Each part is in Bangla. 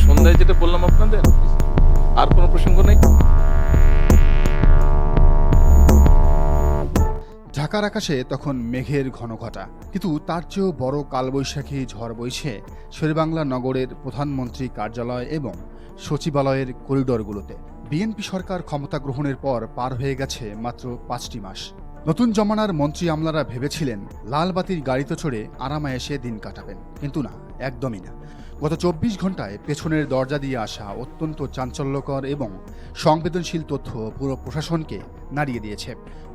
সন্ধ্যায় যেটা বললাম আপনাদের, আর কোনো প্রসঙ্গ নেই। ঢাকার আকাশে তখন মেঘের ঘনঘটা, কিন্তু তার চেয়েও বড় কালবৈশাখী ঝড় বইছে শেরেবাংলা নগরের প্রধানমন্ত্রী কার্যালয় এবং সচিবালয়ের করিডরগুলোতে। বিএনপি সরকার ক্ষমতা গ্রহণের পর পার হয়ে গেছে মাত্র 5টি মাস। নতুন জমানার মন্ত্রী আমলারা ভেবেছিলেন লাল বাতির গাড়িতে চড়ে আরামায়েশে দিন কাটাবেন, কিন্তু না, একদমই না। গত 24 ঘন্টায় পেছনের দরজা দিয়ে আসা অত্যন্ত চাঞ্চল্যকর এবং সংবেদনশীল তথ্য পুরো প্রশাসনকে নাড়িয়ে দিয়েছে।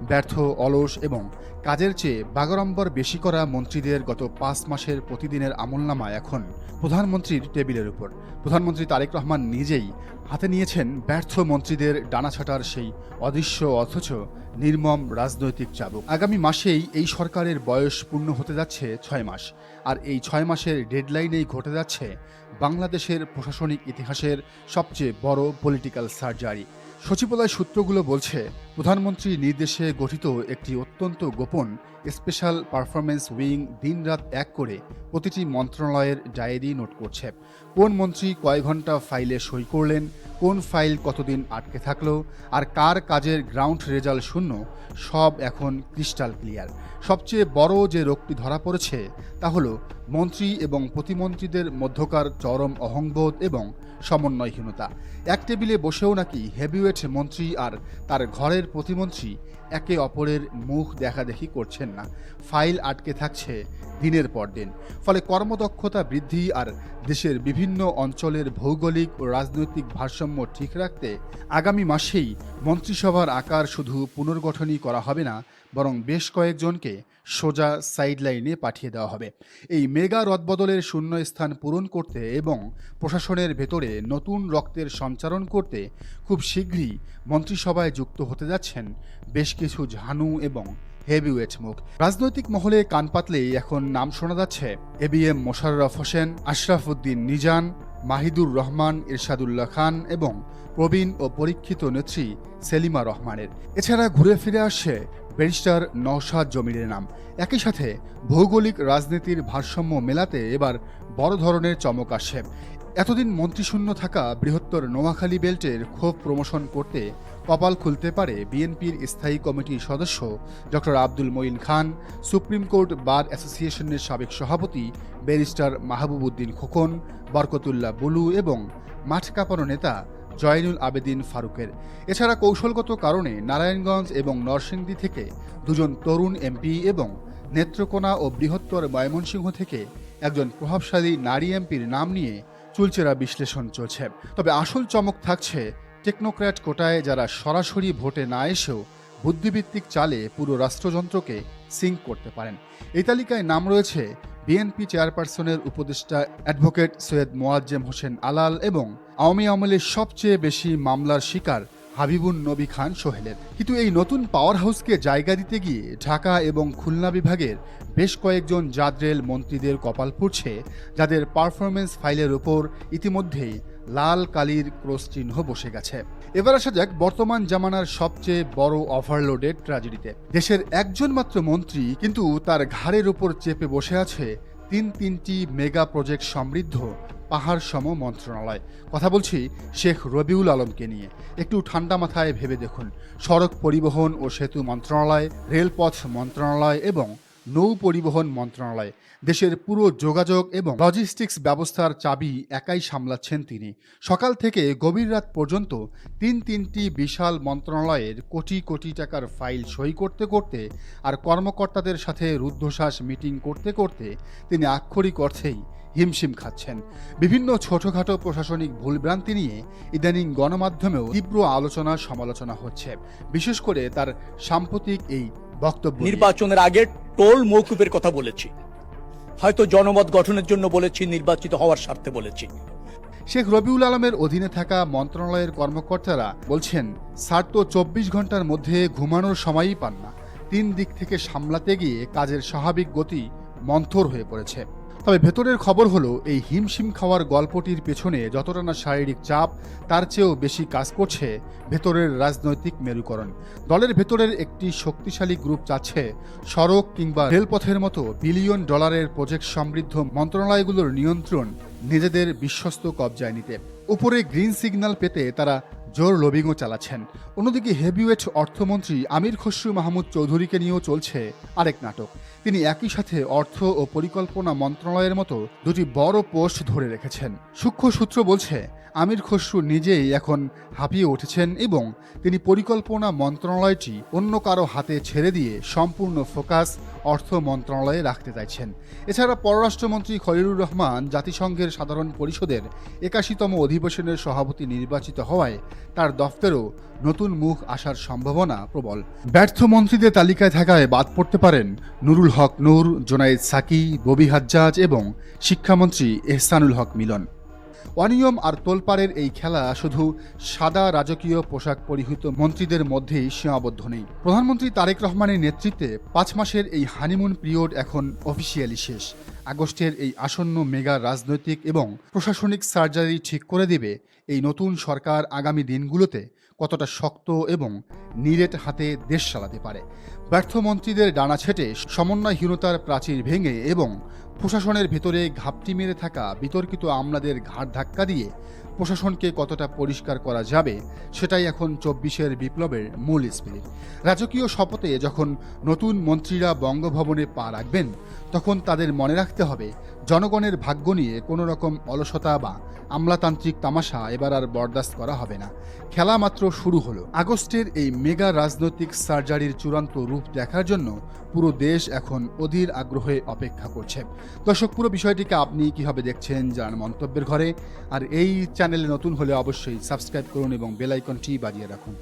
ব্যর্থ, অলস এবং কাজের চেয়ে বাগাড়ম্বর বেশি করা মন্ত্রীদের গত 5 মাসের প্রতিদিনের আমলনামা এখন প্রধানমন্ত্রীর টেবিলের উপর। প্রধানমন্ত্রী তারেক রহমান নিজেই হাতে নিয়েছেন ব্যর্থ মন্ত্রীদের ডানাছাটার সেই অদৃশ্য অথচ নির্মম রাজনৈতিক চাবুক। আগামী মাসেই এই সরকারের বয়স পূর্ণ হতে যাচ্ছে 6 মাস, আর এই 6 মাসের ডেডলাইনেই ঘটে যাচ্ছে বাংলাদেশের প্রশাসনিক ইতিহাসের সবচেয়ে বড় পলিটিক্যাল সার্জারি। সচিবালয় সূত্রগুলো বলছে, প্রধানমন্ত্রীর নির্দেশে গঠিত একটি অত্যন্ত গোপন স্পেশাল পারফরমেন্স উইং দিনরাত এক করে প্রতিটি মন্ত্রণালয়ের ডায়েরি নোট করছে। কোন মন্ত্রী কয় ঘন্টা ফাইলে সই করলেন, কোন ফাইল কতদিন আটকে থাকলো, আর কার কাজের গ্রাউন্ড রেজাল্ট শূন্য, সব এখন ক্রিস্টাল ক্লিয়ার। সবচেয়ে বড় যে রোগটি ধরা পড়েছে তা হলো মন্ত্রী এবং প্রতিমন্ত্রীদের মধ্যকার চরম অহংবোধ এবং সমন্বয়হীনতা। এক টেবিলে বসেও নাকি হেভিওয়েট মন্ত্রী আর তার ঘরের প্রতিমন্ত্রী একে অপরের মুখ দেখাদেখি করছেন না। ফাইল আটকে থাকছে দিনের পর দিন। ফলে কর্মদক্ষতা বৃদ্ধি আর দেশের বিভিন্ন অঞ্চলের ভৌগোলিক ও রাজনৈতিক ভারসাম্য ঠিক রাখতে আগামী মাসেই মন্ত্রিসভার আকার শুধু পুনর্গঠনই করা হবে না, বরং বেশ কয়েকজনকে সোজা সাইডলাইনে পাঠিয়ে দেওয়া হবে। এই মেগা রদবদলের শূন্য স্থান পূরণ করতে এবং প্রশাসনের ভেতরে নতুন রক্তের সঞ্চারণ করতে খুব শীঘ্রই মন্ত্রিসভায় যুক্ত হতে যাচ্ছেন বেশ কিছু ঝানু এবং হেভিওয়েট মুখ। রাজনৈতিক মহলে কান পাতলেই এখন নাম শোনা যাচ্ছে এবিএম মোশাররফ হোসেন, আশরাফ উদ্দিন নিজান, মাহিদুর রহমান, ইরশাদুল্লাহ খান এবং প্রবীণ ও পরীক্ষিত নেত্রী সেলিমা রহমানের। এছাড়া ঘুরে ফিরে আসছে ব্যারিস্টার নওশাদ জমিরের নাম। একই সাথে ভৌগোলিক রাজনীতির ভারসাম্য মেলাতে এবার বড় ধরনের চমক আসছে। এতদিন মন্ত্রিশূন্য থাকা বৃহত্তর নোয়াখালী বেল্টের ক্ষোভ প্রমোশন করতে কপাল খুলতে পারে বিএনপির স্থায়ী কমিটির সদস্য ডক্টর আব্দুল মঈন খান, সুপ্রিম কোর্ট বার অ্যাসোসিয়েশনের সাবেক সভাপতি ব্যারিস্টার মাহবুব উদ্দিন খোকন, বরকতুল্লাহ বুলু এবং মাঠ কাঁপানো নেতা জয়নুল আবেদিন ফারুকের। এছাড়া কৌশলগত কারণে নারায়ণগঞ্জ এবং নরসিংদী থেকে দুজন তরুণ এমপি এবং নেত্রকোনা ও বৃহত্তর ময়মনসিংহ থেকে একজন প্রভাবশালী নারী এমপির নাম নিয়ে চুলচেরা বিশ্লেষণ চলছে। তবে আসল চমক থাকছে টেকনোক্র্যাট কোটায় যারা সরাসরি ভোটে না এসেও বুদ্ধিভিত্তিক চালে পুরো রাষ্ট্রযন্ত্রকে সিঙ্ক করতে পারেন। এই তালিকায় নাম রয়েছে বিএনপি চেয়ারপারসনের উপদেষ্টা অ্যাডভোকেট সৈয়দ মোয়াজ্জেম হোসেন আলাল এবং আওয়ামী আমলের সবচেয়ে বেশি মামলার শিকার হাবিবুন নবী খান সোহেলের। কিন্তু এই নতুন পাওয়ার হাউসকে জায়গা দিতে গিয়ে ঢাকা এবং খুলনা বিভাগের বেশ কয়েকজন জাদরেল মন্ত্রীদের কপাল পুড়ছে, যাদের পারফরমেন্স ফাইলের ওপর ইতিমধ্যেই লাল কালির ক্রস চিহ্ন বসে গেছে। এবার আসা যাক বর্তমান জামানার সবচেয়ে বড় ওভারলোডেড ট্র্যাজেডিতে। দেশের একজন মাত্র মন্ত্রী, কিন্তু তার ঘাড়ের ওপর চেপে বসে আছে তিনটি মেগা প্রজেক্ট সমৃদ্ধ পাহাড় সম মন্ত্রণালয়। কথা বলছি শেখ রবিউল আলমকে নিয়ে। একটু ঠান্ডা মাথায় ভেবে দেখুন, সড়ক পরিবহন ও সেতু মন্ত্রণালয়, রেলপথ মন্ত্রণালয় এবং নৌ পরিবহন মন্ত্রণালয়, দেশের পুরো যোগাযোগ এবং লজিস্টিক্স ব্যবস্থার চাবি একাই সামলাচ্ছেন তিনি। সকাল থেকে গভীর রাত পর্যন্ত তিনটি বিশাল মন্ত্রণালয়ের কোটি কোটি টাকার ফাইল সই করতে করতে আর কর্মকর্তাদের সাথে রুদ্ধশ্বাস মিটিং করতে করতে তিনি আক্ষরিক অর্থেই হিমশিম খাচ্ছেন। বিভিন্ন ছোটখাটো প্রশাসনিক ভুলভ্রান্তি নিয়ে ইদানিং গণমাধ্যমেও তীব্র আলোচনা সমালোচনা হচ্ছে, বিশেষ করে তার সাম্প্রতিক এই বক্তব্য। নির্বাচনের আগে টোল মওকুফের কথা বলেছি, হয়তো জনমত গঠনের জন্য বলেছি, নির্বাচিত হওয়ার স্বার্থে বলেছি। শেখ রবিউল আলমের অধীনে থাকা মন্ত্রণালয়ের কর্মকর্তারা বলছেন, স্যার তো 24 ঘন্টার মধ্যে ঘুমানোর সময়ই পান না। 3 দিক থেকে সামলাতে গিয়ে কাজের স্বাভাবিক গতি মন্থর হয়ে পড়েছে। তবে ভেতরের খবর হলো, এই হিমশিম খাওয়ার গল্পটির পেছনে যতটা না শারীরিক চাপ, তার চেয়েও বেশি কাজ করছে ভেতরের রাজনৈতিক মেরুকরণ। দলের ভেতরের একটি শক্তিশালী গ্রুপ চাচ্ছে সড়ক কিংবা রেলপথের মতো বিলিয়ন ডলারের প্রজেক্ট সমৃদ্ধ মন্ত্রণালয়গুলোর নিয়ন্ত্রণ নিজেদের বিশ্বস্ত কবজায় নিতে। উপরে গ্রিন সিগন্যাল পেতে তারা জোর লবিংও চালাচ্ছেন। অন্যদিকে হেভিওয়েট অর্থমন্ত্রী আমির খসরু মাহমুদ চৌধুরীকে নিয়েও চলছে আরেক নাটক। তিনি একই সাথে অর্থ ও পরিকল্পনা মন্ত্রণালয়ের মতো দুটি বড় পোস্ট ধরে রেখেছেন। সূক্ষ্ম সূত্র বলছে, আমির খসরু নিজেই এখন হাঁপিয়ে উঠেছেন এবং তিনি পরিকল্পনা মন্ত্রণালয়টি অন্য কারো হাতে ছেড়ে দিয়ে সম্পূর্ণ ফোকাস অর্থ মন্ত্রণালয়ে রাখতে চাইছেন। এছাড়া পররাষ্ট্রমন্ত্রী খলিলুর রহমান জাতিসংঘের সাধারণ পরিষদের 81তম অধিবেশনের সভাপতি নির্বাচিত হওয়ায় তার দফতরেও নতুন মুখ আসার সম্ভাবনা প্রবল। ব্যর্থ মন্ত্রীদের তালিকায় থাকায় বাদ পড়তে পারেন নুরুল হক নূর, জোনায়েদ সাকি, ববি হাজ্জাজ এবং শিক্ষামন্ত্রী এহসানুল হক মিলন। অনিয়ম আর তোলপাড়ের এই খেলা শুধু সাদা রাজকীয় পোশাক পরিহিত মন্ত্রীদের মধ্যেই সীমাবদ্ধ নেই। প্রধানমন্ত্রী তারেক রহমানের নেতৃত্বে 5 মাসের এই হানিমুন পিরিয়ড এখন অফিসিয়ালি শেষ। আগস্টের এই আসন্ন মেগা রাজনৈতিক এবং প্রশাসনিক সার্জারি ঠিক করে দেবে এই নতুন সরকার আগামী দিনগুলোতে কতটা শক্ত এবং নিরেট হাতে দেশ চালাতে পারে। ব্যর্থ মন্ত্রীদের ডানা ছেটে সমন্বয়হীনতার প্রাচীর ভেঙে এবং প্রশাসনের ভেতরে ঘাপটি মেরে থাকা বিতর্কিত আমলাদের ঘাড় ধাক্কা দিয়ে প্রশাসনকে কতটা পরিষ্কার করা যাবে সেটাই এখন 24-এর বিপ্লবের মূল স্পিরিট। রাজকীয় শপথে যখন নতুন মন্ত্রীরা বঙ্গভবনে পা রাখবেন, তখন তাদের মনে রাখতে হবে জনগণের ভাগ্য নিয়ে কোনো রকম অলসতা বা আমলাতান্ত্রিক তামাশা এবার আর বরদাস্ত করা হবে না। খেলা মাত্র শুরু হলো। আগস্টের এই মেগা রাজনৈতিক সার্জারির চূড়ান্ত রূপ দেখার জন্য পুরো দেশ এখন অধীর আগ্রহে অপেক্ষা করছে। দর্শক, পুরো বিষয়টিকে আপনি কিভাবে দেখছেন জানান মন্তব্যের ঘরে। আর এই চ্যানেলে নতুন হলে অবশ্যই সাবস্ক্রাইব করুন এবং বেল আইকনটি বাজিয়ে রাখুন।